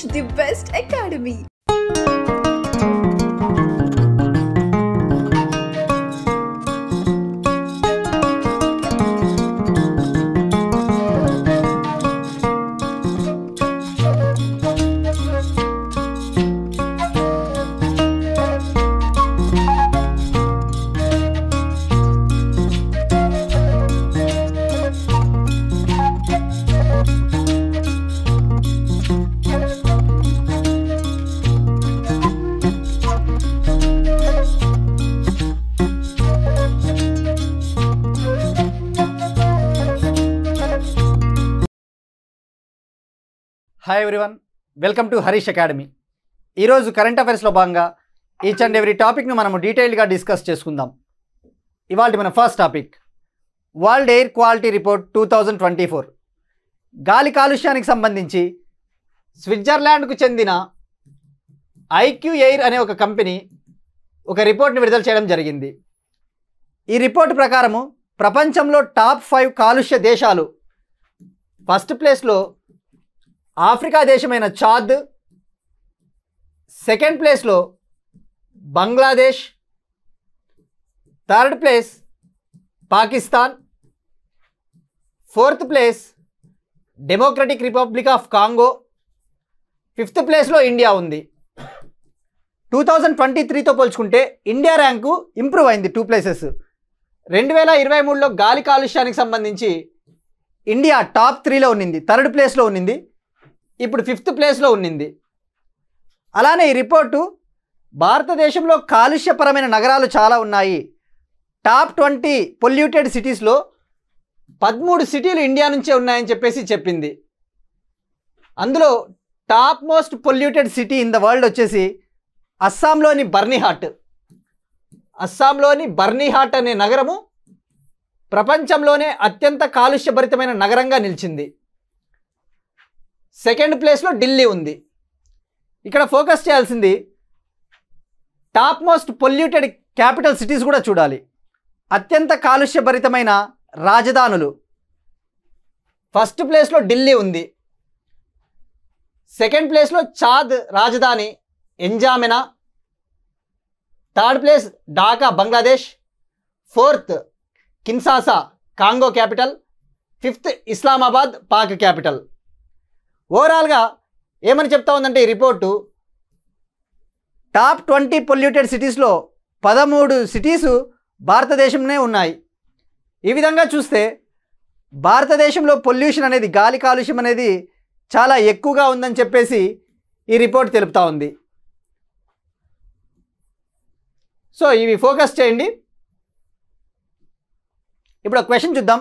Harish, the best academy. Hi everyone, welcome to Harish academy. ఈరోజు current అఫైర్స్లో భాగంగా each and every టాపిక్ను మనము డీటెయిల్గా discuss చేసుకుందాం. ఇవాళ మన first topic world air quality report 2024. గాలి కాలుష్యానికి సంబంధించి స్విట్జర్లాండ్కు చెందిన ఐక్యూ ఎయిర్ అనే ఒక కంపెనీ ఒక రిపోర్ట్ని విడుదల చేయడం జరిగింది. ఈ రిపోర్ట్ ప్రకారము ప్రపంచంలో టాప్ 5 కాలుష్య దేశాలు, ఫస్ట్ ప్లేస్లో ఆఫ్రికా దేశమైన చాద్, సెకండ్ ప్లేస్లో Bangladesh, third place Pakistan, fourth place democratic republic of Congo, fifth ప్లేస్లో ఇండియా ఉంది. 2023తో పోల్చుకుంటే ఇండియా ర్యాంకు ఇంప్రూవ్ అయింది 2 ప్లేసెస్. 2023లో గాలి కాలుష్యానికి సంబంధించి ఇండియా టాప్ 3లో ఉన్నింది, థర్డ్ ప్లేస్లో ఉన్నింది, ఇప్పుడు 5th ప్లేస్లో ఉన్నింది. అలానే ఈ రిపోర్టు భారతదేశంలో కాలుష్యపరమైన నగరాలు చాలా ఉన్నాయి. టాప్ 20 పొల్యూటెడ్ సిటీస్లో 13 సిటీలు ఇండియా నుంచే ఉన్నాయని చెప్పింది. అందులో top most polluted city in the world వచ్చేసి అస్సాంలోని బర్నీహాట్ అనే నగరము ప్రపంచంలోనే అత్యంత కాలుష్యభరితమైన నగరంగా నిలిచింది. సెకండ్ ప్లేస్లో ఢిల్లీ ఉంది. ఇక్కడ ఫోకస్ చేయాల్సింది top most polluted capital cities కూడా చూడాలి. అత్యంత కాలుష్యభరితమైన రాజధానులు, ఫస్ట్ ప్లేస్లో ఢిల్లీ ఉంది, సెకండ్ ప్లేస్లో చాద్ రాజధాని N'Djamena, third place Dhaka Bangladesh, fourth Kinshasa Congo capital, fifth Islamabad Pak capital. ఓవరాల్గా ఏమని చెప్తా ఉందంటే ఈ రిపోర్టు టాప్ 20 పొల్యూటెడ్ సిటీస్లో 13 సిటీసు భారతదేశంలోనే ఉన్నాయి. ఈ విధంగా చూస్తే భారతదేశంలో పొల్యూషన్ అనేది, గాలి కాలుష్యం అనేది చాలా ఎక్కువగా ఉందని చెప్పేసి ఈ రిపోర్ట్ తెలుపుతూ ఉంది. సో ఇవి ఫోకస్ చేయండి. ఇప్పుడు ఒక క్వశ్చన్ చూద్దాం.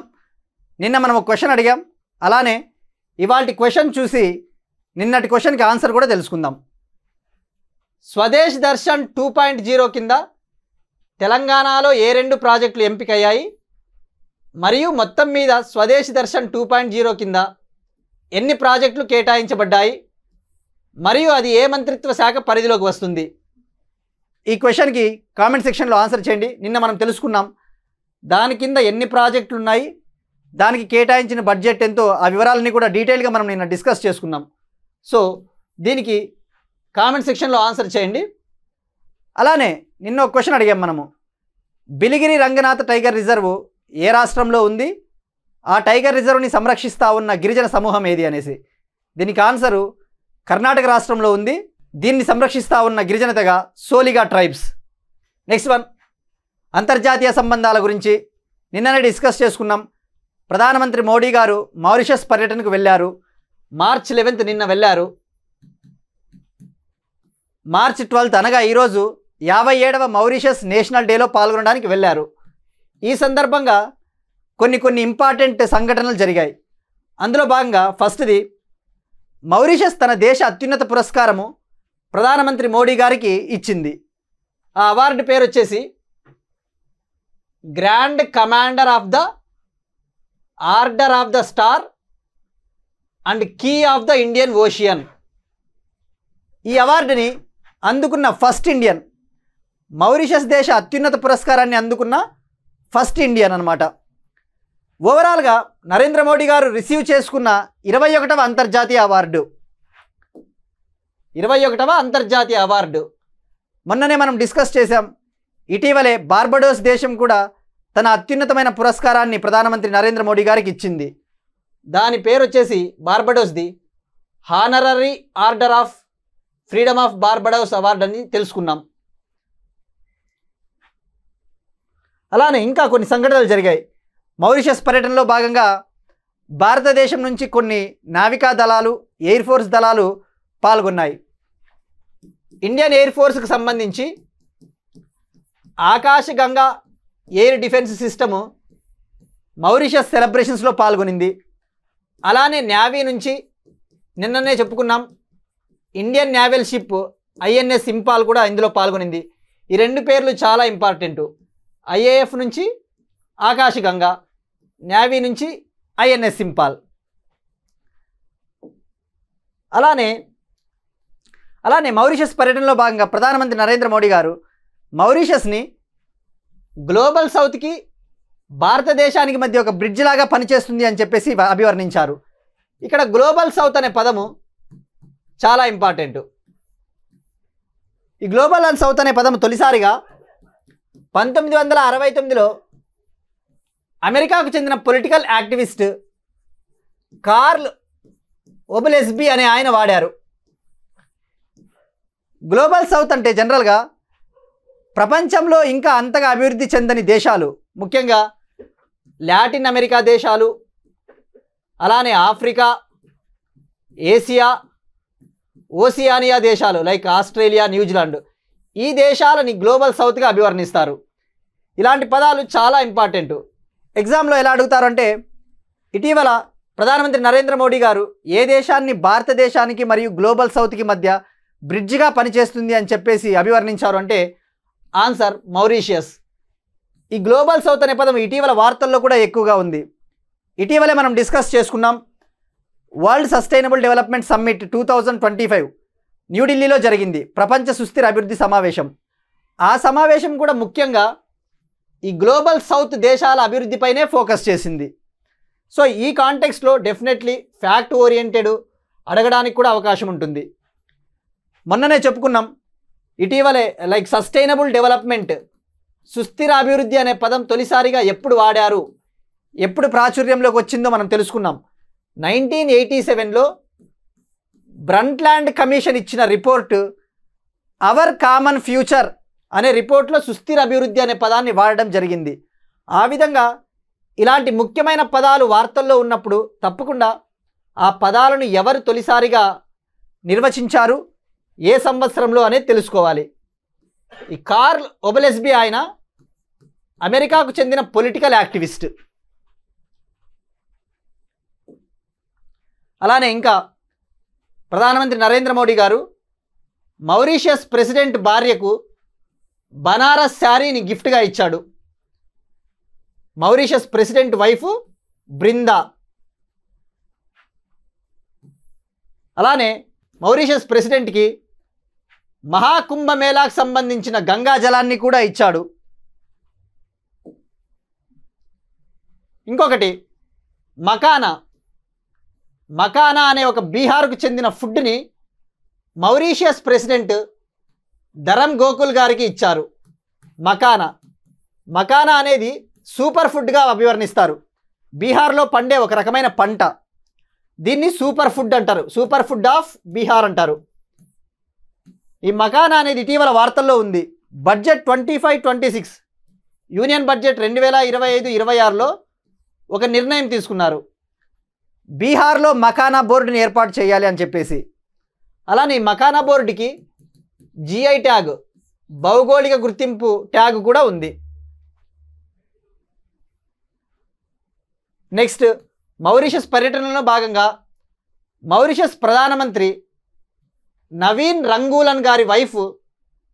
నిన్న మనం ఒక క్వశ్చన్ అడిగాం, అలానే ఇవాల్టి క్వశ్చన్ చూసి నిన్నటి క్వశ్చన్కి ఆన్సర్ కూడా తెలుసుకుందాం. స్వదేశ్ దర్శన్ 2.0 కింద తెలంగాణలో ఏ 2 ప్రాజెక్టులు ఎంపికయ్యాయి, మరియు మొత్తం మీద స్వదేశ్ దర్శన్ 2.0 కింద ఎన్ని ప్రాజెక్టులు కేటాయించబడ్డాయి, మరియు అది ఏ మంత్రిత్వ శాఖ పరిధిలోకి వస్తుంది? ఈ క్వశ్చన్కి కామెంట్ సెక్షన్లో ఆన్సర్ చేయండి. నిన్న మనం తెలుసుకున్నాం దాని కింద ఎన్ని ప్రాజెక్టులు ఉన్నాయి, దానికి కేటాయించిన బడ్జెట్ ఎంతో, ఆ వివరాలన్నీ కూడా డీటెయిల్గా మనం నిన్న డిస్కస్ చేసుకున్నాం. సో దీనికి కామెంట్ సెక్షన్లో ఆన్సర్ చేయండి. అలానే నిన్న ఒక క్వశ్చన్ అడిగాం మనము, బిలిగిరి రంగనాథ్ టైగర్ రిజర్వ్ ఏ రాష్ట్రంలో ఉంది, ఆ టైగర్ రిజర్వ్ని సంరక్షిస్తూ ఉన్న గిరిజన సమూహం ఏది అనేసి. దీనికి ఆన్సరు కర్ణాటక రాష్ట్రంలో ఉంది. దీన్ని సంరక్షిస్తూ ఉన్న గిరిజన తెగ సోలిగా ట్రైబ్స్. నెక్స్ట్ వన్, అంతర్జాతీయ సంబంధాల గురించి నిన్ననే డిస్కస్ చేసుకున్నాం. ప్రధానమంత్రి మోడీ గారు మారిషస్ పర్యటనకు వెళ్ళారు. మార్చ్ 11 నిన్న వెళ్ళారు. మార్చ్ 12 అనగా ఈరోజు 57వ మౌరిషస్ నేషనల్ డేలో పాల్గొనడానికి వెళ్ళారు. ఈ సందర్భంగా కొన్ని ఇంపార్టెంట్ సంఘటనలు జరిగాయి. అందులో భాగంగా ఫస్ట్ది, మౌరిషస్ తన దేశ అత్యున్నత పురస్కారము ప్రధానమంత్రి మోడీ గారికి ఇచ్చింది. ఆ అవార్డు పేరు వచ్చేసి Grand Commander of the Order of the Star and Key of the Indian Ocean. ఈ అవార్డుని అందుకున్న ఫస్ట్ ఇండియన్, మౌరిషస్ దేశ అత్యున్నత పురస్కారాన్ని అందుకున్న ఫస్ట్ ఇండియన్ అన్నమాట. ఓవరాల్గా నరేంద్ర మోడీ గారు రిసీవ్ చేసుకున్న 21వ అంతర్జాతీయ అవార్డు. 21వ అంతర్జాతీయ అవార్డు. మొన్ననే మనం డిస్కస్ చేశాం. ఇటీవలే బార్బడోస్ దేశం కూడా తన అత్యున్నతమైన పురస్కారాన్ని ప్రధానమంత్రి నరేంద్ర మోడీ గారికి ఇచ్చింది. దాని పేరు వచ్చేసి బార్బడోస్ది honorary order of freedom of Barbados award అని తెలుసుకున్నాం. అలానే ఇంకా కొన్ని సంఘటనలు జరిగాయి. మారిషస్ పర్యటనలో భాగంగా భారతదేశం నుంచి కొన్ని నావికా దళాలు, ఎయిర్ ఫోర్స్ దళాలు పాల్గొన్నాయి. ఇండియన్ ఎయిర్ ఫోర్స్కి సంబంధించి ఆకాశగంగా ఎయిర్ డిఫెన్స్ సిస్టము మారిషస్ సెలబ్రేషన్స్లో పాల్గొనింది. అలానే నేవీ నుంచి నిన్ననే చెప్పుకున్నాం Indian naval ship INS Imphal కూడా ఇందులో పాల్గొనింది. ఈ రెండు పేర్లు చాలా ఇంపార్టెంటు. ఐఏఎఫ్ నుంచి ఆకాశగంగా, నేవీ నుంచి ఐఎన్ఎస్ ఇంపాల్. అలానే మారిషస్ పర్యటనలో భాగంగా ప్రధానమంత్రి నరేంద్ర మోడీ గారు మారిషస్ని గ్లోబల్ సౌత్కి భారతదేశానికి మధ్య ఒక బ్రిడ్జ్ లాగా పనిచేస్తుంది అని చెప్పేసి అభివర్ణించారు. ఇక్కడ గ్లోబల్ సౌత్ అనే పదము చాలా ఇంపార్టెంట్. ఈ గ్లోబల్ అండ్ సౌత్ అనే పదము తొలిసారిగా 1969లో అమెరికాకు చెందిన పొలిటికల్ యాక్టివిస్ట్ కార్ల్ ఓబెల్స్బీ అనే ఆయన వాడారు. గ్లోబల్ సౌత్ అంటే జనరల్గా ప్రపంచంలో ఇంకా అంతగా అభివృద్ధి చెందని దేశాలు, ముఖ్యంగా లాటిన్ అమెరికా దేశాలు, అలానే ఆఫ్రికా, ఏసియా, ఓసియానియా దేశాలు లైక్ ఆస్ట్రేలియా, న్యూజిలాండ్, ఈ దేశాలని గ్లోబల్ సౌత్గా అభివర్ణిస్తారు. ఇలాంటి పదాలు చాలా ఇంపార్టెంట్. ఎగ్జామ్లో ఎలా అడుగుతారంటే, ఇటీవల ప్రధానమంత్రి నరేంద్ర మోడీ గారు ఏ దేశాన్ని భారతదేశానికి మరియు గ్లోబల్ సౌత్కి మధ్య బ్రిడ్జిగా పనిచేస్తుంది అని చెప్పేసి అభివర్ణించారు అంటే ఆన్సర్ మారిషియస్. ఈ గ్లోబల్ సౌత్ అనే పదం ఇటీవల వార్తల్లో కూడా ఎక్కువగా ఉంది. ఇటీవలే మనం డిస్కస్ చేసుకున్నాం. వరల్డ్ సస్టైనబుల్ డెవలప్మెంట్ సమ్మిట్ 2025 న్యూఢిల్లీలో జరిగింది, ప్రపంచ సుస్థిర అభివృద్ధి సమావేశం. ఆ సమావేశం కూడా ముఖ్యంగా ఈ గ్లోబల్ సౌత్ దేశాల అభివృద్ధిపైనే ఫోకస్ చేసింది. సో ఈ కాంటెక్స్ట్లో డెఫినెట్లీ ఫ్యాక్ట్ ఓరియంటెడ్ అడగడానికి కూడా అవకాశం ఉంటుంది. మొన్ననే చెప్పుకున్నాం, ఇటీవలే లైక్ సస్టైనబుల్ డెవలప్మెంట్, సుస్థిర అభివృద్ధి అనే పదం తొలిసారిగా ఎప్పుడు వాడారు, ఎప్పుడు ప్రాచుర్యంలోకి వచ్చిందో మనం తెలుసుకున్నాం. 1987లో బ్రంట్లాండ్ కమిషన్ ఇచ్చిన రిపోర్టు అవర్ కామన్ ఫ్యూచర్ అనే రిపోర్ట్లో సుస్థిర అభివృద్ధి అనే పదాన్ని వాడడం జరిగింది. ఆ విధంగా ఇలాంటి ముఖ్యమైన పదాలు వార్తల్లో ఉన్నప్పుడు తప్పకుండా ఆ పదాలను ఎవరు తొలిసారిగా నిర్వచించారు, ఏ సంవత్సరంలో అనేది తెలుసుకోవాలి. ఈ కార్ల్ ఓబెల్స్బీ ఆయన అమెరికాకు చెందిన పొలిటికల్ యాక్టివిస్ట్. అలానే ఇంకా ప్రధానమంత్రి నరేంద్ర మోడీ గారు మారిషియస్ ప్రెసిడెంట్ భార్యకు బనారస్ శారీని గిఫ్ట్గా ఇచ్చాడు. Mauritius president wife Brinda. అలానే మారిషియస్ ప్రెసిడెంట్కి మహాకుంభమేళాకు సంబంధించిన గంగా జలాన్ని కూడా ఇచ్చాడు. ఇంకొకటి మకానా అనే ఒక బీహార్కు చెందిన ఫుడ్ని మారిషియస్ ప్రెసిడెంట్ ధరమ్ గోకుల్ గారికి ఇచ్చారు. మకానా అనేది సూపర్ ఫుడ్గా అభివర్ణిస్తారు. బీహార్లో పండే ఒక రకమైన పంట, దీన్ని సూపర్ ఫుడ్ అంటారు, సూపర్ ఫుడ్ ఆఫ్ బీహార్ అంటారు. ఈ మకానా అనేది ఇటీవల వార్తల్లో ఉంది. బడ్జెట్ 25-26 యూనియన్ బడ్జెట్ 2025-26లో ఒక నిర్ణయం తీసుకున్నారు, బీహార్లో మకానా బోర్డుని ఏర్పాటు చేయాలి అని చెప్పేసి. అలానే ఈ మకానా బోర్డుకి జిఐ ట్యాగ్, భౌగోళిక గుర్తింపు ట్యాగ్ కూడా ఉంది. నెక్స్ట్, మారిషియస్ పర్యటనలో భాగంగా మారిషియస్ ప్రధానమంత్రి నవీన్ రంగూలన్ గారి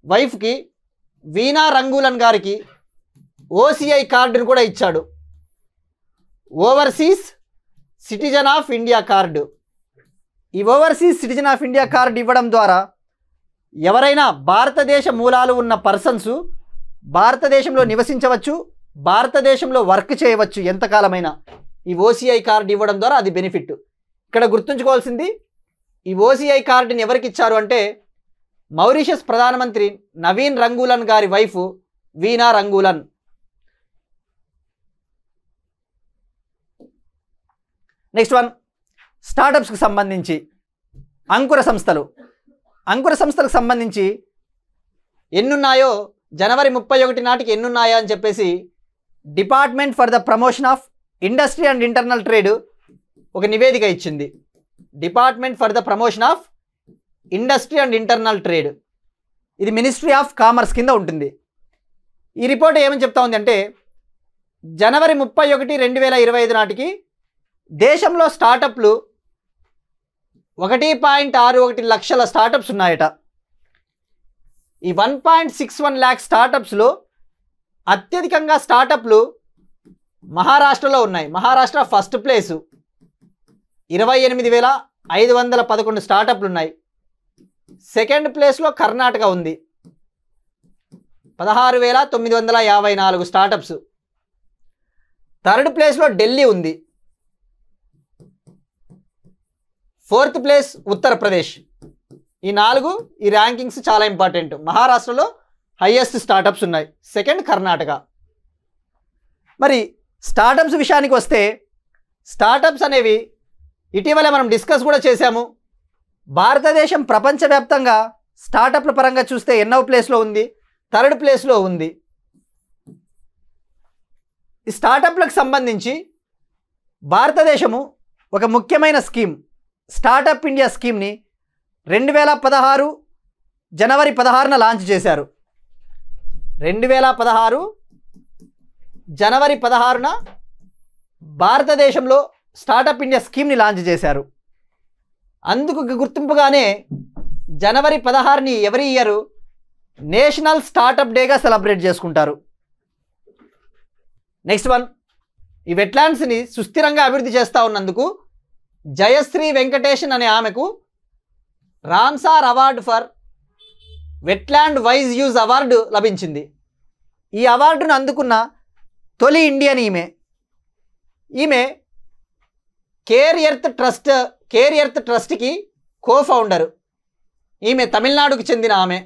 వైఫ్కి వీణా రంగూలన్ గారికి ఓసిఐ కార్డును కూడా ఇచ్చాడు, overseas citizen of India card. ఈ overseas citizen of India card ఇవ్వడం ద్వారా ఎవరైనా భారతదేశ మూలాలు ఉన్న పర్సన్స్ భారతదేశంలో నివసించవచ్చు, భారతదేశంలో వర్క్ చేయవచ్చు ఎంతకాలమైనా. ఈ ఓసిఐ కార్డు ఇవ్వడం ద్వారా అది బెనిఫిట్. ఇక్కడ గుర్తుంచుకోవాల్సింది, ఈ ఓసీఐ కార్డుని ఎవరికి ఇచ్చారు అంటే మౌరిషియస్ ప్రధానమంత్రి నవీన్ రంగూలన్ గారి వైఫ్ వీణా రంగూలన్. నెక్స్ట్ వన్, స్టార్టప్స్కి సంబంధించి అంకుర సంస్థలకు సంబంధించి ఎన్నున్నాయో జనవరి 31 నాటికి ఎన్నున్నాయో అని చెప్పేసి department for the promotion of industry and internal trade ఒక నివేదిక ఇచ్చింది. Department for the promotion of industry and internal trade, ఇది మినిస్ట్రీ ఆఫ్ కామర్స్ కింద ఉంటుంది. ఈ రిపోర్ట్ ఏమని చెప్తా ఉంది అంటే జనవరి 31, 2025 నాటికి దేశంలో స్టార్టప్లు 1.61 లక్షల స్టార్టప్స్ ఉన్నాయట. ఈ 1.61 lakh స్టార్టప్స్లో అత్యధికంగా స్టార్టప్లు మహారాష్ట్రలో ఉన్నాయి. మహారాష్ట్ర ఫస్ట్ ప్లేసు, 28,511 స్టార్టప్లు ఉన్నాయి. సెకండ్ ప్లేస్లో కర్ణాటక ఉంది, 16,954 స్టార్టప్స్. థర్డ్ ప్లేస్లో ఢిల్లీ ఉంది. Fourth place Uttar Pradesh. ఈ ర్యాంకింగ్స్ చాలా ఇంపార్టెంట్. మహారాష్ట్రలో హైయెస్ట్ స్టార్టప్స్ ఉన్నాయి, సెకండ్ కర్ణాటక. మరి స్టార్టప్స్ విషయానికి వస్తే స్టార్టప్స్ అనేవి ఇటీవల మనం డిస్కస్ కూడా చేశాము. భారతదేశం ప్రపంచవ్యాప్తంగా స్టార్టప్ల పరంగా చూస్తే ఎన్నో ప్లేస్లో ఉంది, థర్డ్ ప్లేస్లో ఉంది. ఈ స్టార్టప్లకు సంబంధించి భారతదేశము ఒక ముఖ్యమైన స్కీమ్ స్టార్టప్ ఇండియా స్కీమ్ని 2016 జనవరి 16న లాంచ్ చేశారు. 2016 జనవరి 16న భారతదేశంలో స్టార్టప్ ఇండియా స్కీమ్ని లాంచ్ చేశారు. అందుకు గుర్తింపుగానే జనవరి 16ని ఎవరీ ఇయర్ నేషనల్ స్టార్టప్ డేగా సెలబ్రేట్ చేసుకుంటారు. నెక్స్ట్ వన్, ఈ వెట్లాండ్స్ని సుస్థిరంగా అభివృద్ధి చేస్తూ ఉన్నందుకు జయశ్రీ వెంకటేషన్ అనే ఆమెకు Ramsar award for wetland wise use award లభించింది. ఈ అవార్డును అందుకున్న తొలి ఇండియన్ ఈమె కేర్ ఎర్త్ ట్రస్ట్కి కో-ఫౌండరు. ఈమె తమిళనాడుకు చెందిన ఆమె.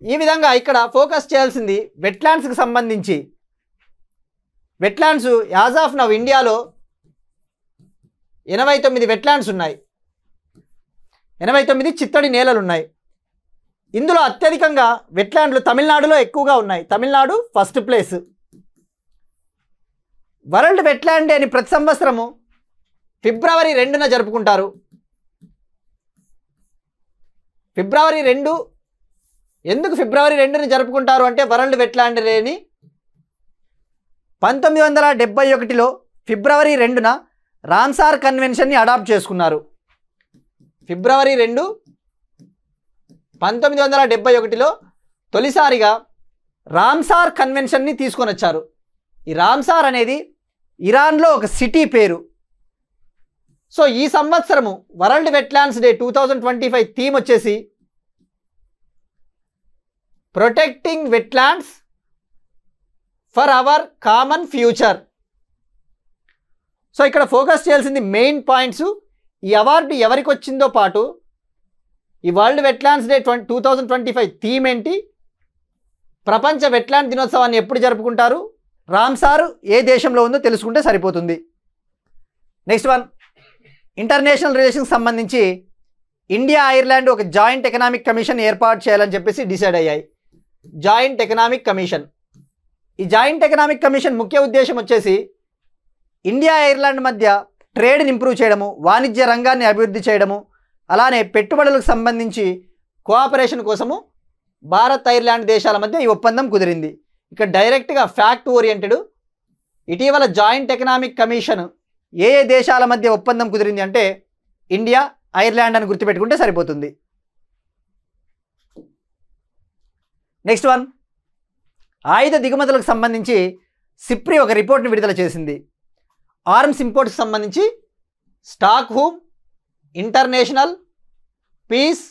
ఈ విధంగా ఇక్కడ ఫోకస్ చేయాల్సింది వెట్లాండ్స్కి సంబంధించి. వెట్లాండ్స్ యాజ్ ఆఫ్ నవ్ ఇండియాలో 89 వెట్లాండ్స్ ఉన్నాయి, 89 చిత్తడి నేలలు ఉన్నాయి. ఇందులో అత్యధికంగా వెట్లాండ్లు తమిళనాడులో ఎక్కువగా ఉన్నాయి. Tamil Nadu first place. World wetland డేని ప్రతి సంవత్సరము ఫిబ్రవరి 2న జరుపుకుంటారు. ఫిబ్రవరి 2 ఎందుకు ఫిబ్రవరి 2ని జరుపుకుంటారు అంటే వరల్డ్ వెట్లాండ్ డేని 1971లో ఫిబ్రవరి 2న రామ్సార్ కన్వెన్షన్ని అడాప్ట్ చేసుకున్నారు. ఫిబ్రవరి 2, 1971లో తొలిసారిగా రామ్సార్ కన్వెన్షన్ని తీసుకొని వచ్చారు. ఈ రామ్సార్ అనేది ఇరాన్లో ఒక సిటీ పేరు. సో ఈ సంవత్సరము వరల్డ్ వెట్లాండ్స్ డే 2025 థీమ్ వచ్చేసి protecting wetlands for our common future. So ఇక్కడ ఫోకస్ చేయాల్సింది మెయిన్ పాయింట్స్. ఈ అవార్డు ఎవరికి వచ్చిందో పాటు ఈ వరల్డ్ వెట్లాండ్స్ డే 2025 థీమ్ ఏంటి, ప్రపంచ వెట్లాండ్ దినోత్సవాన్ని ఎప్పుడు జరుపుకుంటారు, రామ్సార్ ఏ దేశంలో ఉందో తెలుసుకుంటే సరిపోతుంది. నెక్స్ట్ వన్, ఇంటర్నేషనల్ రిలేషన్కి సంబంధించి ఇండియా ఐర్లాండ్ ఒక జాయింట్ ఎకనామిక్ కమిషన్ ఏర్పాటు చేయాలని చెప్పేసి డిసైడ్ అయ్యాయి. Joint economic commission. ఈ జాయింట్ ఎకనామిక్ కమిషన్ ముఖ్య ఉద్దేశం వచ్చేసి ఇండియా ఐర్లాండ్ మధ్య ట్రేడ్ని ఇంప్రూవ్ చేయడము, వాణిజ్య రంగాన్ని అభివృద్ధి చేయడము, అలానే పెట్టుబడులకు సంబంధించి కోఆపరేషన్ కోసము భారత్ ఐర్లాండ్ దేశాల మధ్య ఈ ఒప్పందం కుదిరింది. ఇక్కడ డైరెక్ట్గా ఫ్యాక్ట్ ఓరియంటెడ్. ఇటీవల జాయింట్ ఎకనామిక్ కమిషన్ ఏ దేశాల మధ్య ఒప్పందం కుదిరింది అంటే ఇండియా ఐర్లాండ్ అని గుర్తుపెట్టుకుంటే సరిపోతుంది. నెక్స్ట్ వన్, ఆయుధ దిగుమతులకు సంబంధించి సిప్రి ఒక రిపోర్ట్ని విడుదల చేసింది. ఆర్మ్స్ ఇంపోర్ట్కి సంబంధించి Stockholm International Peace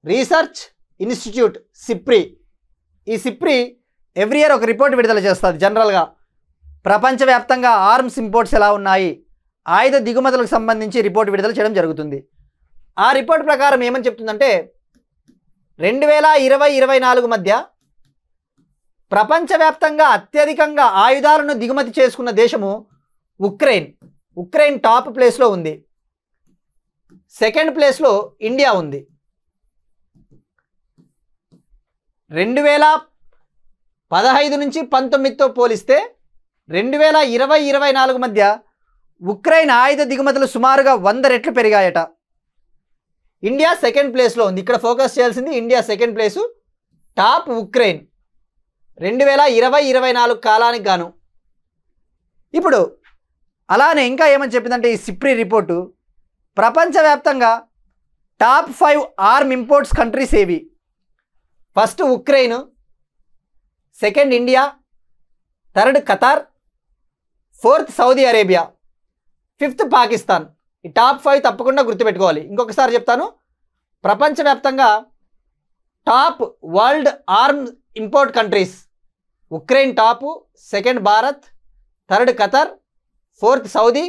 Research Institute SIPRI, ఈ సిప్రి ఎవ్రీ ఇయర్ ఒక రిపోర్ట్ విడుదల చేస్తుంది. జనరల్గా ప్రపంచవ్యాప్తంగా ఆర్మ్స్ ఇంపోర్ట్స్ ఎలా ఉన్నాయి, ఆయుధ దిగుమతులకు సంబంధించి రిపోర్ట్ విడుదల చేయడం జరుగుతుంది. ఆ రిపోర్ట్ ప్రకారం ఏమని చెప్తుందంటే 2020-24 మధ్య ప్రపంచవ్యాప్తంగా అత్యధికంగా ఆయుధాలను దిగుమతి చేసుకున్న దేశము ఉక్రెయిన్. ఉక్రెయిన్ టాప్ ప్లేస్లో ఉంది. సెకండ్ ప్లేస్లో ఇండియా ఉంది. 2015 నుంచి 19తో పోలిస్తే 2020-24 మధ్య ఉక్రెయిన్ ఆయుధ దిగుమతులు సుమారుగా 100 రెట్లు పెరిగాయట. ఇండియా సెకండ్ ప్లేస్లో ఉంది. ఇక్కడ ఫోకస్ చేయాల్సింది India second place, top Ukraine 2020-24 కాలానికి గాను. ఇప్పుడు అలానే ఇంకా ఏమని చెప్పిందంటే ఈ సిప్రి రిపోర్టు ప్రపంచవ్యాప్తంగా టాప్ 5 ఆర్మ్ ఇంపోర్ట్స్ కంట్రీస్ ఏవి? First Ukraine, second India, third Qatar, fourth Saudi Arabia, fifth Pakistan. ఈ టాప్ 5 తప్పకుండా గుర్తుపెట్టుకోవాలి. ఇంకొకసారి చెప్తాను. ప్రపంచవ్యాప్తంగా top world arm import countries Ukraine top, second Bharat, third Qatar, fourth Saudi,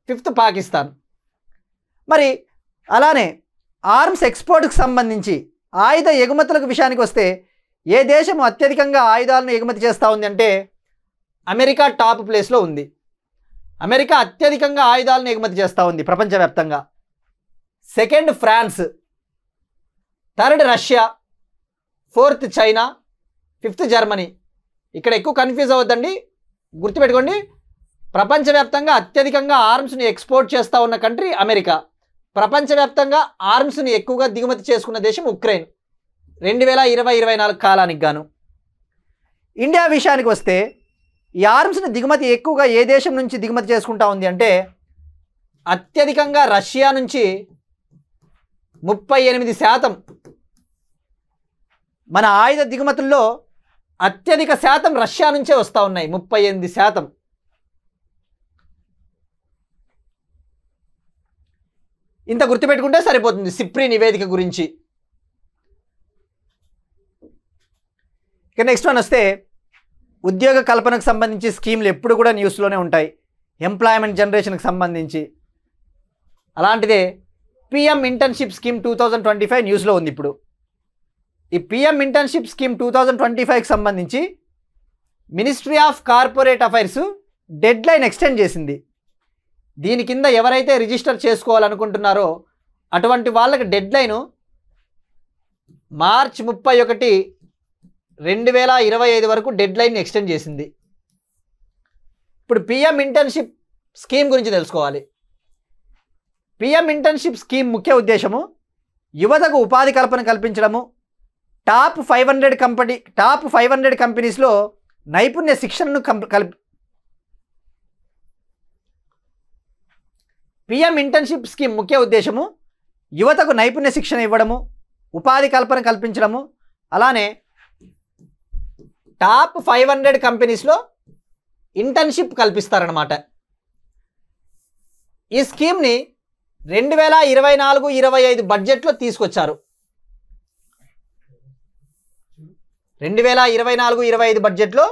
fifth Pakistan. మరి అలానే ఆర్మ్స్ ఎక్స్పోర్ట్కి సంబంధించి ఆయుధ ఎగుమతులకు విషయానికి వస్తే ఏ దేశం అత్యధికంగా ఆయుధాలను ఎగుమతి చేస్తూ ఉంది అంటే అమెరికా టాప్ ప్లేస్లో ఉంది. అమెరికా అత్యధికంగా ఆయుధాలను ఎగుమతి చేస్తూ ఉంది ప్రపంచవ్యాప్తంగా. Second France, third Russia, fourth China, fifth Germany. ఇక్కడ ఎక్కువ కన్ఫ్యూజ్ అవ్వద్దండి, గుర్తుపెట్టుకోండి. ప్రపంచవ్యాప్తంగా అత్యధికంగా ఆర్మ్స్ని ఎక్స్పోర్ట్ చేస్తూ ఉన్న కంట్రీ అమెరికా. ప్రపంచవ్యాప్తంగా ఆర్మ్స్ని ఎక్కువగా దిగుమతి చేసుకున్న దేశం ఉక్రెయిన్ 2020-24 కాలానికి గాను. ఇండియా విషయానికి వస్తే ఈ ఆర్మ్స్ని దిగుమతి ఎక్కువగా ఏ దేశం నుంచి దిగుమతి చేసుకుంటా ఉంది అంటే అత్యధికంగా రష్యా నుంచి 38%. మన ఆయుధ దిగుమతుల్లో అత్యధిక శాతం రష్యా నుంచే వస్తూ ఉన్నాయి, 38%. ఇంత గుర్తుపెట్టుకుంటే సరిపోతుంది సిప్రి నివేదిక గురించి. ఇక నెక్స్ట్ వన్ వస్తే ఉద్యోగ కల్పనకు సంబంధించి స్కీమ్లు ఎప్పుడు కూడా న్యూస్లోనే ఉంటాయి, ఎంప్లాయ్మెంట్ జనరేషన్కి సంబంధించి. అలాంటిదే పిఎం ఇంటర్న్షిప్ స్కీమ్ 2025 న్యూస్లో ఉంది. ఇప్పుడు ఈ పిఎం ఇంటర్న్షిప్ స్కీమ్ 2025కి సంబంధించి ministry of corporate affairs dead line extend చేసింది. దీని కింద ఎవరైతే రిజిస్టర్ చేసుకోవాలనుకుంటున్నారో అటువంటి వాళ్ళకి డెడ్ లైను మార్చ్ 31, 2025 వరకు డెడ్ లైన్ ఎక్స్టెండ్ చేసింది. ఇప్పుడు పిఎం ఇంటర్న్షిప్ స్కీమ్ గురించి తెలుసుకోవాలి. పిఎం ఇంటర్న్షిప్ స్కీమ్ ముఖ్య ఉద్దేశము యువతకు ఉపాధి కల్పన కల్పించడము, టాప్ 500 కంపెనీస్లో నైపుణ్య శిక్షణను పిఎం ఇంటర్న్షిప్ స్కీమ్ ముఖ్య ఉద్దేశము యువతకు నైపుణ్య శిక్షణ ఇవ్వడము, ఉపాధి కల్పన కల్పించడము, అలానే టాప్ 500 కంపెనీస్లో ఇంటర్న్షిప్ కల్పిస్తారన్నమాట. ఈ స్కీమ్ని 2024-25 బడ్జెట్లో తీసుకొచ్చారు. 2024-25 బడ్జెట్లో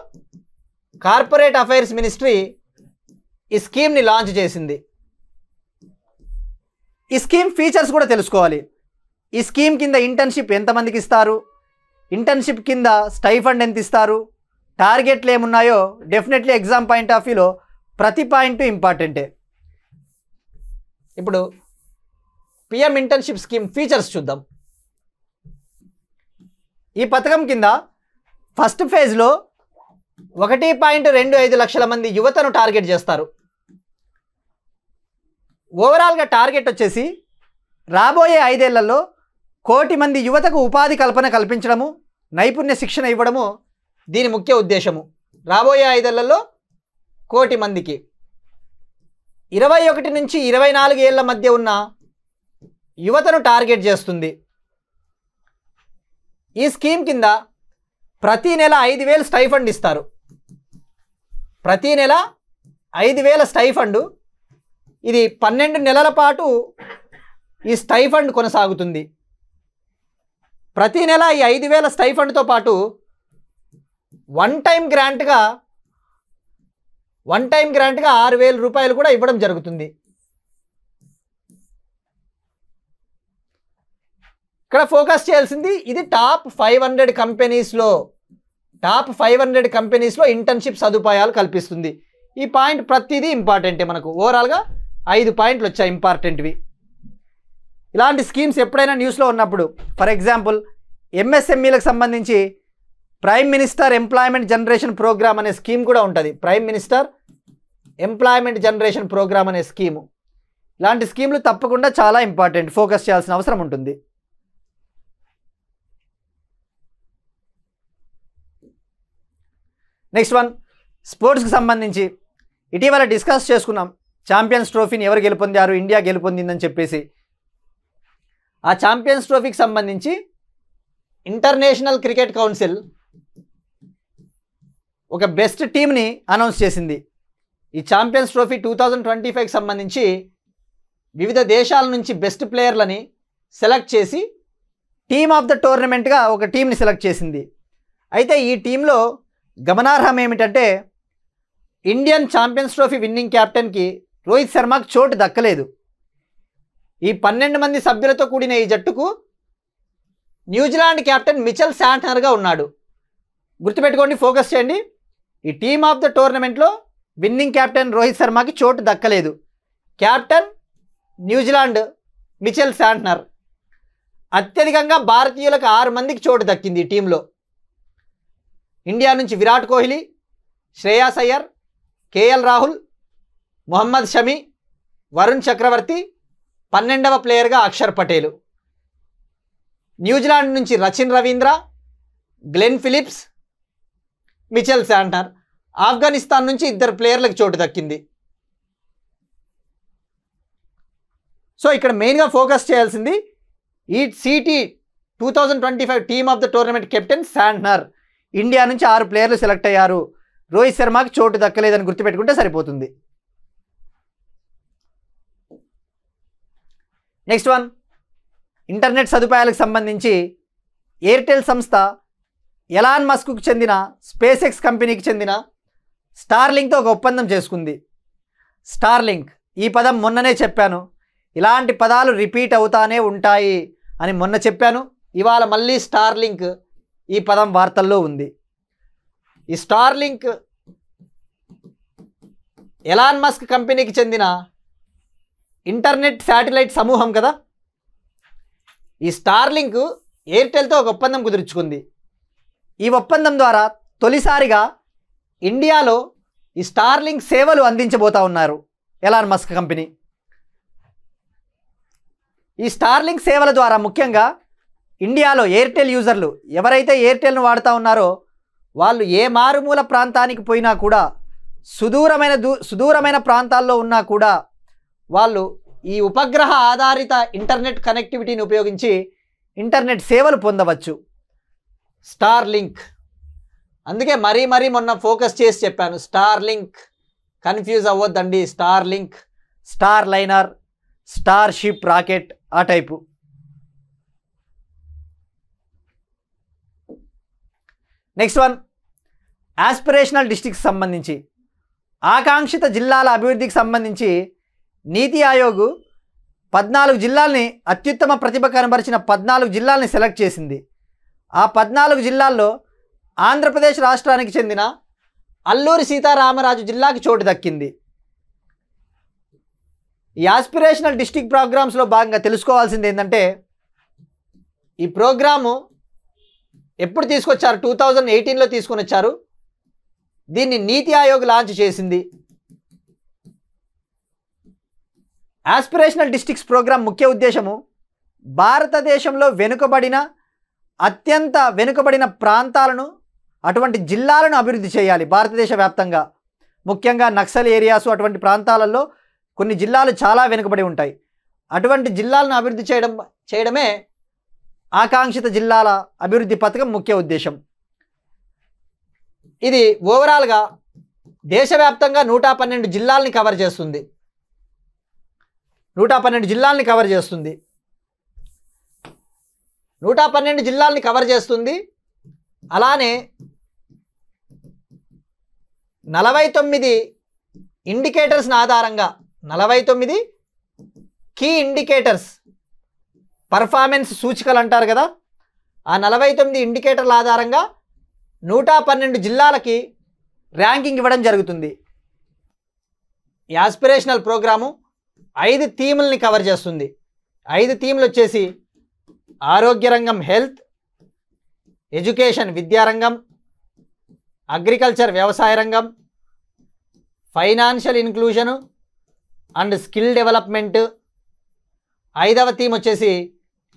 కార్పొరేట్ అఫైర్స్ మినిస్ట్రీ ఈ స్కీమ్ని లాంచ్ చేసింది. ఈ స్కీమ్ ఫీచర్స్ కూడా తెలుసుకోవాలి. ఈ స్కీమ్ కింద ఇంటర్న్షిప్ ఎంతమందికి ఇస్తారు, ఇంటర్న్షిప్ కింద స్టైఫండ్ ఎంత ఇస్తారు, టార్గెట్లు ఏమున్నాయో డెఫినెట్లీ ఎగ్జామ్ పాయింట్ ఆఫ్ వ్యూలో ప్రతి పాయింట్ ఇంపార్టెంటే. ఇప్పుడు పిఎం ఇంటర్న్షిప్ స్కీమ్ ఫీచర్స్ చూద్దాం. ఈ పథకం కింద ఫస్ట్ ఫేజ్లో 1.25 లక్షల మంది యువతను టార్గెట్ చేస్తారు. ఓవరాల్గా టార్గెట్ వచ్చేసి రాబోయే 5 ఏళ్లలో 1 కోటి మంది యువతకు ఉపాధి కల్పన కల్పించడము, నైపుణ్య శిక్షణ ఇవ్వడము దీని ముఖ్య ఉద్దేశము. రాబోయే 5 ఏళ్లలో 1 కోటి మందికి 21 నుంచి 24 ఏళ్ల మధ్య ఉన్న యువతను టార్గెట్ చేస్తుంది. ఈ స్కీమ్ కింద ప్రతి నెల 5,000 స్టైఫండ్ ఇస్తారు. ప్రతి నెల 5,000 స్టైఫండ్. ఇది 12 నెలల పాటు ఈ స్టైఫండ్ కొనసాగుతుంది. ప్రతి నెల ఈ 5,000 స్టైఫండ్తో పాటు వన్ టైం గ్రాంట్గా వన్ టైం గ్రాంట్గా 6,000 రూపాయలు కూడా ఇవ్వడం జరుగుతుంది. ఇక్కడ ఫోకస్ చేయాల్సింది ఇది టాప్ 500 కంపెనీస్లో ఇంటర్న్షిప్ సదుపాయాలు కల్పిస్తుంది. ఈ పాయింట్ ప్రతిదీ ఇంపార్టెంటే మనకు. ఓవరాల్గా 5 పాయింట్లు వచ్చాయి ఇంపార్టెంట్వి. ఇలాంటి స్కీమ్స్ ఎప్పుడైనా న్యూస్లో ఉన్నప్పుడు, ఫర్ ఎగ్జాంపుల్ ఎంఎస్ఎంఈలకు సంబంధించి Prime Minister Employment Generation Programme అనే స్కీమ్ కూడా ఉంటుంది. Prime Minister Employment Generation Programme అనే స్కీము. ఇలాంటి స్కీములు తప్పకుండా చాలా ఇంపార్టెంట్, ఫోకస్ చేయాల్సిన అవసరం ఉంటుంది. నెక్స్ట్ వన్, స్పోర్ట్స్కి సంబంధించి ఇటీవల డిస్కస్ చేసుకున్నాం. ఛాంపియన్స్ ట్రోఫీని ఎవరు గెలుపొందారు, ఇండియా గెలుపొందిందని చెప్పేసి. ఆ ఛాంపియన్స్ ట్రోఫీకి సంబంధించి ఇంటర్నేషనల్ క్రికెట్ కౌన్సిల్ ఒక బెస్ట్ టీమ్ని అనౌన్స్ చేసింది. ఈ ఛాంపియన్స్ ట్రోఫీ 2025కి సంబంధించి వివిధ దేశాల నుంచి బెస్ట్ ప్లేయర్లని సెలెక్ట్ చేసి టీమ్ ఆఫ్ ద టోర్నమెంట్గా ఒక టీంని సెలెక్ట్ చేసింది. అయితే ఈ టీంలో గమనార్హం ఏమిటంటే ఇండియన్ ఛాంపియన్స్ ట్రోఫీ విన్నింగ్ క్యాప్టెన్కి రోహిత్ శర్మకు చోటు దక్కలేదు. ఈ 12 మంది సభ్యులతో కూడిన ఈ జట్టుకు న్యూజిలాండ్ క్యాప్టెన్ మిచెల్ శాంట్నర్గా ఉన్నాడు. గుర్తుపెట్టుకోండి, ఫోకస్ చేయండి. ఈ టీమ్ ఆఫ్ ద టోర్నమెంట్లో విన్నింగ్ క్యాప్టెన్ రోహిత్ శర్మకి చోటు దక్కలేదు. Captain New Zealand Mitchell Santner. అత్యధికంగా భారతీయులకు 6 మందికి చోటు దక్కింది ఈ టీంలో. ఇండియా నుంచి విరాట్ కోహ్లీ, శ్రేయాస్ అయ్యర్, కేఎల్ రాహుల్, మొహమ్మద్ షమి, వరుణ్ చక్రవర్తి, 12వ ప్లేయర్గా అక్షర్ పటేల్. న్యూజిలాండ్ నుంచి Rachin Ravindra, Glenn Phillips, Mitchell Santner. Afghanistan నుంచి 2 ప్లేయర్లకు చోటు దక్కింది. సో ఇక్కడ మెయిన్గా ఫోకస్ చేయాల్సింది ఈ city 2025 team of the tournament captain Santner. India నుంచి 6 ప్లేయర్లు సెలెక్ట్ అయ్యారు. రోహిత్ శర్మకి చోటు దక్కలేదని గుర్తుపెట్టుకుంటే సరిపోతుంది. నెక్స్ట్ వన్, ఇంటర్నెట్ సదుపాయాలకు సంబంధించి ఎయిర్టెల్ సంస్థ ఎలాన్ మస్క్కు చెందిన స్పేస్ ఎక్స్ కంపెనీకి చెందిన స్టార్లింక్తో ఒక ఒప్పందం చేసుకుంది. స్టార్లింక్ ఈ పదం మొన్ననే చెప్పాను. ఇలాంటి పదాలు రిపీట్ అవుతానే ఉంటాయి అని మొన్న చెప్పాను. ఇవాళ మళ్ళీ స్టార్లింక్ ఈ పదం వార్తల్లో ఉంది. ఈ స్టార్లింక్ ఎలాన్ మస్క్ కంపెనీకి చెందిన ఇంటర్నెట్ శాటిలైట్ సమూహం కదా. ఈ స్టార్లింక్ ఎయిర్టెల్తో ఒక ఒప్పందం కుదుర్చుకుంది. ఈ ఒప్పందం ద్వారా తొలిసారిగా ఇండియాలో ఈ స్టార్లింక్ సేవలు అందించబోతా ఉన్నారు ఎలాన్ మస్క్ కంపెనీ. ఈ స్టార్లింక్ సేవల ద్వారా ముఖ్యంగా ఇండియాలో ఎయిర్టెల్ యూజర్లు ఎవరైతే ఎయిర్టెల్ను వాడుతూ ఉన్నారో వాళ్ళు ఏ మారుమూల ప్రాంతానికి పోయినా కూడా, సుదూరమైన ప్రాంతాల్లో ఉన్నా కూడా వాళ్ళు ఈ ఉపగ్రహ ఆధారిత ఇంటర్నెట్ కనెక్టివిటీని ఉపయోగించి ఇంటర్నెట్ సేవలు పొందవచ్చు. స్టార్లింక్ అందుకే మరీ మొన్న ఫోకస్ చేసి చెప్పాను. స్టార్లింక్ కన్ఫ్యూజ్ అవ్వద్దండి. Starlink, Starliner, Starship rocket ఆ టైపు. నెక్స్ట్ వన్, ఆస్పిరేషనల్ డిస్ట్రిక్ట్కి సంబంధించి ఆకాంక్షిత జిల్లాల అభివృద్ధికి సంబంధించి నీతి ఆయోగ్ 14 జిల్లాల్ని, అత్యుత్తమ ప్రతిభ కనబరిచిన 14 జిల్లాల్ని సెలెక్ట్ చేసింది. ఆ 14 జిల్లాల్లో ఆంధ్రప్రదేశ్ రాష్ట్రానికి చెందిన అల్లూరి సీతారామరాజు జిల్లాకి చోటు దక్కింది. ఈ ఆస్పిరేషనల్ డిస్ట్రిక్ట్ ప్రోగ్రామ్స్లో భాగంగా తెలుసుకోవాల్సింది ఏంటంటే, ఈ ప్రోగ్రాము ఎప్పుడు తీసుకొచ్చారు? 2018లో తీసుకొని వచ్చారు. దీన్ని నీతి ఆయోగ్ లాంచ్ చేసింది. ఆస్పిరేషనల్ డిస్ట్రిక్ట్స్ ప్రోగ్రాం ముఖ్య ఉద్దేశము భారతదేశంలో అత్యంత వెనుకబడిన ప్రాంతాలను, అటువంటి జిల్లాలను అభివృద్ధి చేయాలి భారతదేశ వ్యాప్తంగా. ముఖ్యంగా నక్సల్ ఏరియాస్ అటువంటి ప్రాంతాలలో కొన్ని జిల్లాలు చాలా వెనుకబడి ఉంటాయి. అటువంటి జిల్లాలను అభివృద్ధి చేయడమే ఆకాంక్షిత జిల్లాల అభివృద్ధి పథకం ముఖ్య ఉద్దేశం. ఇది ఓవరాల్గా దేశవ్యాప్తంగా 112 జిల్లాలని కవర్ చేస్తుంది. 112 జిల్లాలని కవర్ చేస్తుంది. 112 జిల్లాలని కవర్ చేస్తుంది. అలానే 49 ఇండికేటర్స్ని ఆధారంగా 49 కీ ఇండికేటర్స్ పర్ఫార్మెన్స్ సూచికలు అంటారు కదా, ఆ 49 ఇండికేటర్ల ఆధారంగా 112 జిల్లాలకి ర్యాంకింగ్ ఇవ్వడం జరుగుతుంది. ఈ ఆస్పిరేషనల్ ప్రోగ్రాము 5 థీముల్ని కవర్ చేస్తుంది. 5 థీములు వచ్చేసి ఆరోగ్య రంగం హెల్త్, ఎడ్యుకేషన్ విద్యారంగం, అగ్రికల్చర్ వ్యవసాయ రంగం, ఫైనాన్షియల్ ఇన్క్లూజను అండ్ స్కిల్ డెవలప్మెంట్. 5వ థీమ్ వచ్చేసి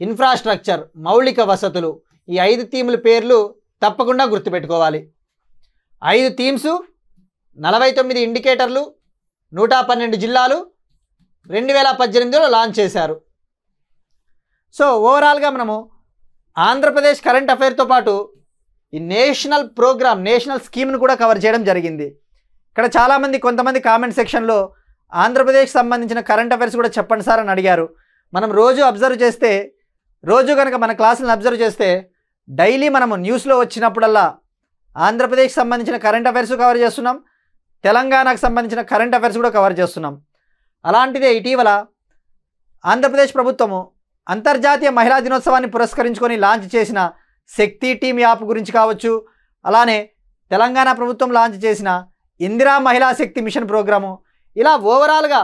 ఇన్ఫ్రాస్ట్రక్చర్ మౌలిక వసతులు. ఈ 5 థీముల పేర్లు తప్పకుండా గుర్తుపెట్టుకోవాలి. 5 థీమ్స్, 49 ఇండికేటర్లు, 112 జిల్లాలు 2018లో లాంచ్ చేశారు. సో ఓవరాల్గా మనము ఆంధ్రప్రదేశ్ కరెంట్ అఫైర్తో పాటు ఈ నేషనల్ ప్రోగ్రామ్, నేషనల్ స్కీమ్ను కూడా కవర్ చేయడం జరిగింది. ఇక్కడ చాలామంది కొంతమంది కామెంట్ సెక్షన్లో ఆంధ్రప్రదేశ్కి సంబంధించిన కరెంట్ అఫైర్స్ కూడా చెప్పండి సార్ అని అడిగారు. మనం రోజు అబ్జర్వ్ చేస్తే, రోజు కనుక మన క్లాసులను అబ్జర్వ్ చేస్తే డైలీ మనము న్యూస్లో వచ్చినప్పుడల్లా ఆంధ్రప్రదేశ్కి సంబంధించిన కరెంట్ అఫైర్స్ కవర్ చేస్తున్నాం, తెలంగాణకు సంబంధించిన కరెంట్ అఫైర్స్ కూడా కవర్ చేస్తున్నాం. అలాంటిదే ఇటీవల ఆంధ్రప్రదేశ్ ప్రభుత్వము అంతర్జాతీయ మహిళా దినోత్సవాన్ని పురస్కరించుకొని లాంచ్ చేసిన శక్తి టీమ్ యాప్ గురించి కావచ్చు, అలానే తెలంగాణ ప్రభుత్వం లాంచ్ చేసిన ఇందిరా మహిళా శక్తి మిషన్ ప్రోగ్రాము, ఇలా ఓవరాల్గా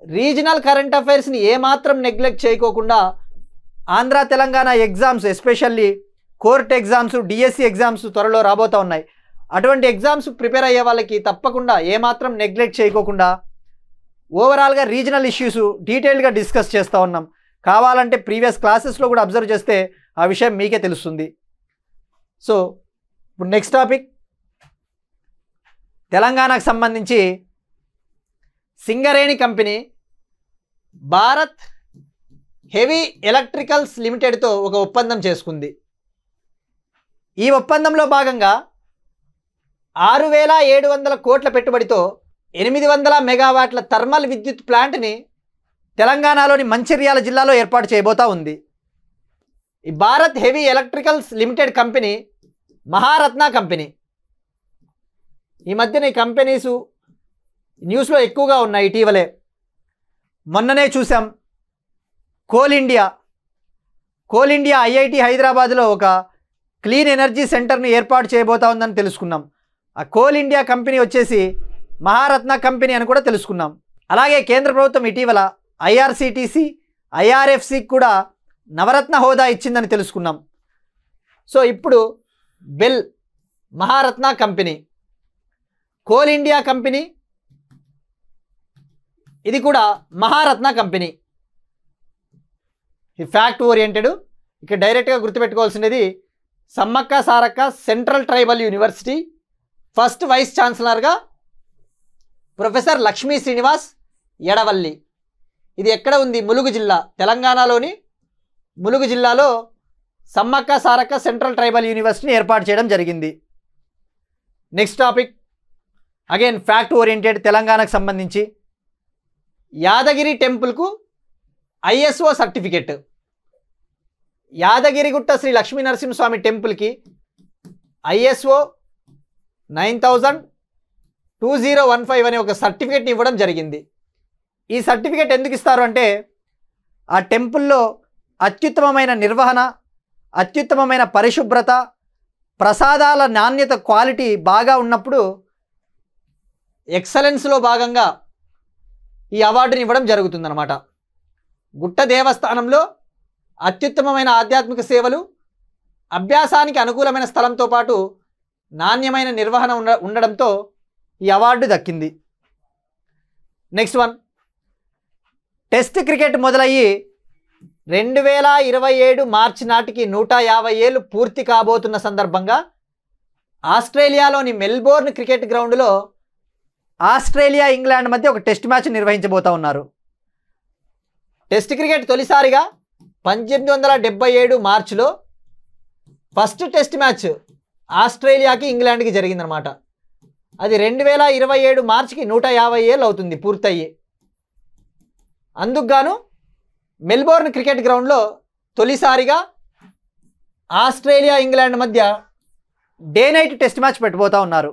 రీజనల్ కరెంట్ అఫైర్స్ని ఏమాత్రం నెగ్లెక్ట్ చేయకోకుండా Andhra Telangana exams, especially court exams, DSC exams త్వరలో రాబోతూ ఉన్నాయి. అటువంటి ఎగ్జామ్స్ ప్రిపేర్ అయ్యే వాళ్ళకి తప్పకుండా ఏమాత్రం నెగ్లెక్ట్ చేయకోకుండా ఓవరాల్గా రీజనల్ ఇష్యూస్ డీటెయిల్గా డిస్కస్ చేస్తూ ఉన్నాం. కావాలంటే ప్రీవియస్ క్లాసెస్లో కూడా అబ్జర్వ్ చేస్తే ఆ విషయం మీకే తెలుస్తుంది. సో ఇప్పుడు నెక్స్ట్ టాపిక్, తెలంగాణకు సంబంధించి Singareni company Bharat heavy electricals లిమిటెడ్తో ఒక ఒప్పందం చేసుకుంది. ఈ ఒప్పందంలో భాగంగా 6,700 కోట్ల పెట్టుబడితో 800 మెగావాట్ల థర్మల్ విద్యుత్ ప్లాంట్ని తెలంగాణలోని మంచిర్యాల జిల్లాలో ఏర్పాటు చేయబోతా ఉంది. ఈ Bharat heavy electricals limited company Maharatna company. ఈ మధ్యన ఈ కంపెనీసు న్యూస్లో ఎక్కువగా ఉన్నాయి. ఇటీవలే మొన్ననే చూసాం, కోల్ ఇండియా ఐఐటి హైదరాబాద్లో ఒక క్లీన్ ఎనర్జీ సెంటర్ని ఏర్పాటు చేయబోతా ఉందని తెలుసుకున్నాం. ఆ కోల్ ఇండియా కంపెనీ వచ్చేసి మహారత్న కంపెనీ అని కూడా తెలుసుకున్నాం. అలాగే కేంద్ర ప్రభుత్వం ఇటీవల ఐఆర్సిటీసీ, ఐఆర్ఎఫ్సికి కూడా నవరత్న హోదా ఇచ్చిందని తెలుసుకున్నాం. సో ఇప్పుడు BEL, Maharatna company, Coal India company, ఇది కూడా మహారత్న కంపెనీ. ఈ ఫ్యాక్ట్ ఓరియంటెడ్. ఇక డైరెక్ట్గా గుర్తుపెట్టుకోవాల్సినది Sammakka Sarakka Central Tribal University first vice ఛాన్సలర్గా ప్రొఫెసర్ లక్ష్మీ శ్రీనివాస్ ఎడవల్లి. ఇది ఎక్కడ ఉంది? ములుగు జిల్లా, తెలంగాణలోని ములుగు జిల్లాలో సమ్మక్క సారక్క సెంట్రల్ ట్రైబల్ యూనివర్సిటీని ఏర్పాటు చేయడం జరిగింది. Next topic, again fact oriented, తెలంగాణకు సంబంధించి యాదగిరి టెంపుల్కు ఐఎస్ఓ సర్టిఫికెట్. యాదగిరిగుట్ట శ్రీ లక్ష్మీ నరసింహస్వామి టెంపుల్కి ఐఎస్ఓ 9000-2015 అనే ఒక సర్టిఫికెట్ని ఇవ్వడం జరిగింది. ఈ సర్టిఫికెట్ ఎందుకు ఇస్తారు అంటే ఆ టెంపుల్లో అత్యుత్తమమైన నిర్వహణ, అత్యుత్తమమైన పరిశుభ్రత, ప్రసాదాల నాణ్యత, క్వాలిటీ బాగా ఉన్నప్పుడు ఎక్సలెన్స్లో భాగంగా ఈ అవార్డుని ఇవ్వడం జరుగుతుందన్నమాట. గుట్ట దేవస్థానంలో అత్యుత్తమమైన ఆధ్యాత్మిక సేవలు, అభ్యాసానికి అనుకూలమైన స్థలంతో పాటు నాణ్యమైన నిర్వహణ ఉండడంతో ఈ అవార్డు దక్కింది. నెక్స్ట్ వన్, టెస్ట్ క్రికెట్ మొదలయ్యి 2027 మార్చి నాటికి 150 ఏళ్ళు పూర్తి కాబోతున్న సందర్భంగా ఆస్ట్రేలియాలోని మెల్బోర్న్ క్రికెట్ గ్రౌండ్లో ఆస్ట్రేలియా, ఇంగ్లాండ్ మధ్య ఒక టెస్ట్ మ్యాచ్ నిర్వహించబోతా ఉన్నారు. టెస్ట్ క్రికెట్ తొలిసారిగా 1877 మార్చిలో ఫస్ట్ టెస్ట్ మ్యాచ్ ఆస్ట్రేలియాకి, ఇంగ్లాండ్కి జరిగిందనమాట. అది 2027 మార్చికి 150 ఏళ్ళు అవుతుంది పూర్తయ్యి. అందుకుగాను మెల్బోర్న్ క్రికెట్ గ్రౌండ్లో తొలిసారిగా ఆస్ట్రేలియా, ఇంగ్లాండ్ మధ్య డే నైట్ టెస్ట్ మ్యాచ్ పెట్టబోతూ ఉన్నారు.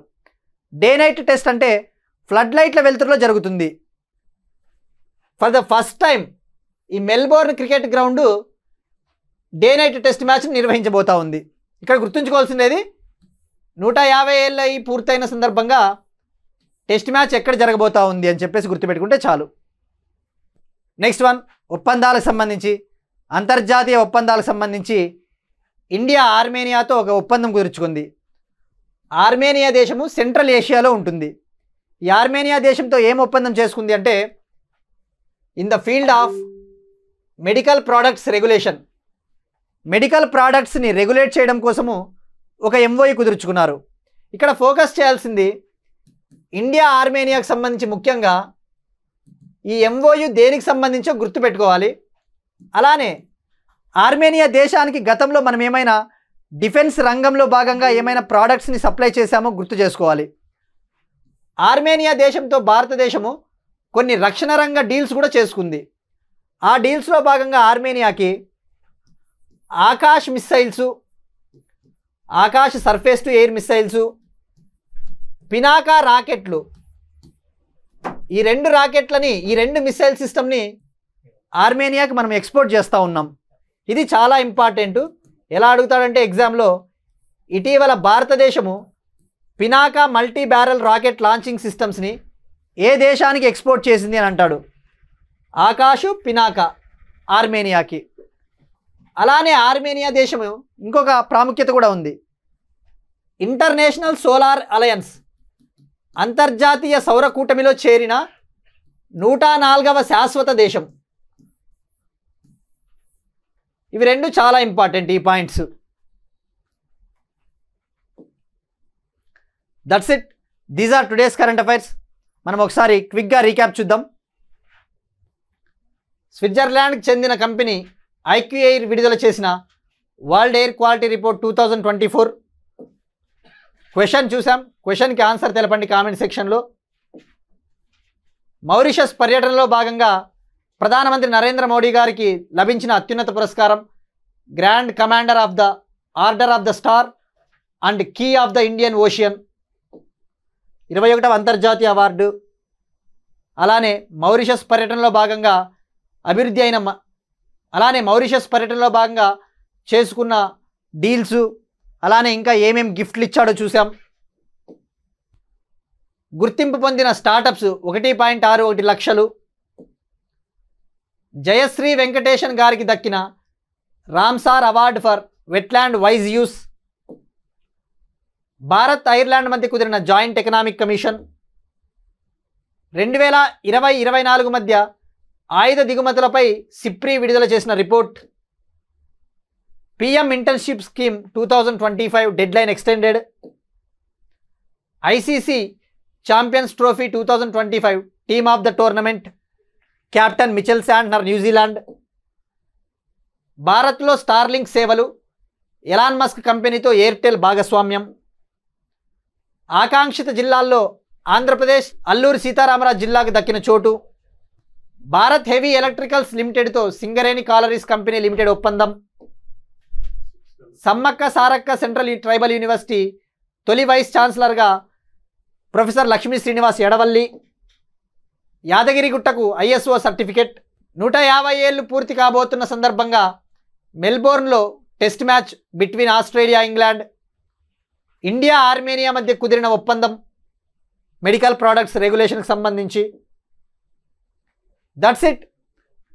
డే నైట్ టెస్ట్ అంటే ఫ్లడ్ లైట్ల వెలుతురులో జరుగుతుంది. ఫర్ ద ఫస్ట్ టైం ఈ Melbourne cricket ground day night test మ్యాచ్ని నిర్వహించబోతా ఉంది. ఇక్కడ గుర్తుంచుకోవాల్సిందేది 150 ఏళ్ళ ఈ పూర్తయిన సందర్భంగా టెస్ట్ మ్యాచ్ ఎక్కడ జరగబోతా ఉంది అని చెప్పేసి గుర్తుపెట్టుకుంటే చాలు. నెక్స్ట్ వన్, ఒప్పందాలకు సంబంధించి, అంతర్జాతీయ ఒప్పందాలకు సంబంధించి ఇండియా ఆర్మేనియాతో ఒక ఒప్పందం కుదుర్చుకుంది. ఆర్మేనియా దేశము సెంట్రల్ ఏషియాలో ఉంటుంది. ఈ ఆర్మేనియా దేశంతో ఏం ఒప్పందం చేసుకుంది అంటే in the field of medical products regulation, medical ప్రోడక్ట్స్ని రెగ్యులేట్ చేయడం కోసము ఒక ఎంఓయూ కుదుర్చుకున్నారు. ఇక్కడ ఫోకస్ చేయాల్సింది ఇండియా ఆర్మేనియాకు సంబంధించి ముఖ్యంగా ఈ ఎంఓయూ దేనికి సంబంధించో గుర్తుపెట్టుకోవాలి. అలానే ఆర్మేనియా దేశానికి గతంలో మనం ఏమైనా డిఫెన్స్ రంగంలో భాగంగా ఏమైనా ప్రోడక్ట్స్ని సప్లై చేశామో గుర్తు చేసుకోవాలి. ఆర్మేనియా దేశంతో భారతదేశము కొన్ని రక్షణ రంగ డీల్స్ కూడా చేసుకుంది. ఆ డీల్స్లో భాగంగా ఆర్మేనియాకి Akash missiles, Akash surface to air missiles, Pinaka రాకెట్లు, ఈ రెండు మిస్సైల్ సిస్టమ్ని ఆర్మేనియాకి మనం ఎక్స్పోర్ట్ చేస్తూ ఉన్నాం. ఇది చాలా ఇంపార్టెంట్. ఎలా అడుగుతాడంటే ఎగ్జామ్లో, ఇటీవల భారతదేశము Pinaka multi barrel rocket launching సిస్టమ్స్ని ఏ దేశానికి ఎక్స్పోర్ట్ చేసింది అని అంటాడు. ఆకాష్, పినాకా ఆర్మేనియాకి. అలానే ఆర్మేనియా దేశము ఇంకొక ప్రాముఖ్యత కూడా ఉంది. ఇంటర్నేషనల్ సోలార్ అలయన్స్, అంతర్జాతీయ సౌర కూటమిలో చేరిన 104వ శాశ్వత దేశం. ఇవి రెండు చాలా ఇంపార్టెంట్ ఈ points. That's it, these are today's current affairs. మనం ఒకసారి క్విక్గా రీక్యాప్ చూద్దాం. స్విట్జర్లాండ్కి చెందిన కంపెనీ ఐక్యూ ఎయిర్ విడుదల చేసిన world air quality report 2024 question చూసాం. క్వశ్చన్కి ఆన్సర్ తెలపండి కామెంట్ సెక్షన్లో. మౌరిషస్ పర్యటనలో భాగంగా ప్రధానమంత్రి నరేంద్ర మోడీ గారికి లభించిన అత్యున్నత పురస్కారం Grand Commander of the Order of the Star and Key of the Indian Ocean, 21వ అంతర్జాతీయ అవార్డు. అలానే మౌరిషస్ పర్యటనలో భాగంగా మౌరిషస్ పర్యటనలో భాగంగా చేసుకున్న డీల్స్, అలానే ఇంకా ఏమేం గిఫ్ట్లు ఇచ్చాడో చూసాం. గుర్తింపు పొందిన స్టార్టప్స్ 1.61 లక్షలు. జయశ్రీ వెంకటేషన్ గారికి దక్కిన Ramsar award for wetland wise use. Bharat Ireland మధ్య కుదిరిన జాయింట్ ఎకనామిక్ కమిషన్. 2020-24 మధ్య ఆయుధ దిగుమతులపై సిప్రీ విడుదల చేసిన report. PM internship scheme 2025 deadline extended. ICC champions trophy 2025 team of the tournament captain Mitchell Santner New Zealand. భారత్లో స్టార్లింక్ సేవలు, ఎలాన్ మస్క్ కంపెనీతో Airtel భాగస్వామ్యం. ఆకాంక్షిత జిల్లాల్లో ఆంధ్రప్రదేశ్ అల్లూరి సీతారామరాజు జిల్లాకు దక్కిన చోటు. భారత్ హెవీ ఎలక్ట్రికల్స్ లిమిటెడ్తో సింగరేణి కాలరీస్ కంపెనీ లిమిటెడ్ ఒప్పందం. Sammakka Sarakka Central Tribal University తొలి వైస్ ఛాన్సలర్గా ప్రొఫెసర్ లక్ష్మీ శ్రీనివాస్ ఎడవల్లి. యాదగిరిగుట్టకు ఐఎస్ఓ సర్టిఫికెట్. 150 ఏళ్ళు పూర్తి కాబోతున్న సందర్భంగా మెల్బోర్న్లో test match between Australia, England. India Armenia మధ్య కుదిరిన ఒప్పందం మెడికల్ ప్రోడక్ట్స్ రెగ్యులేషన్కి సంబంధించి. That's it,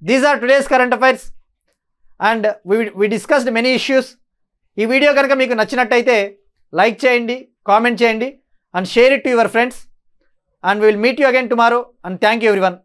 these are today's current affairs and we discussed many issues. ఈ వీడియో కనుక మీకు నచ్చినట్టయితే లైక్ చేయండి, కామెంట్ చేయండి and share it to your friends, and we will meet you again tomorrow, and thank you everyone.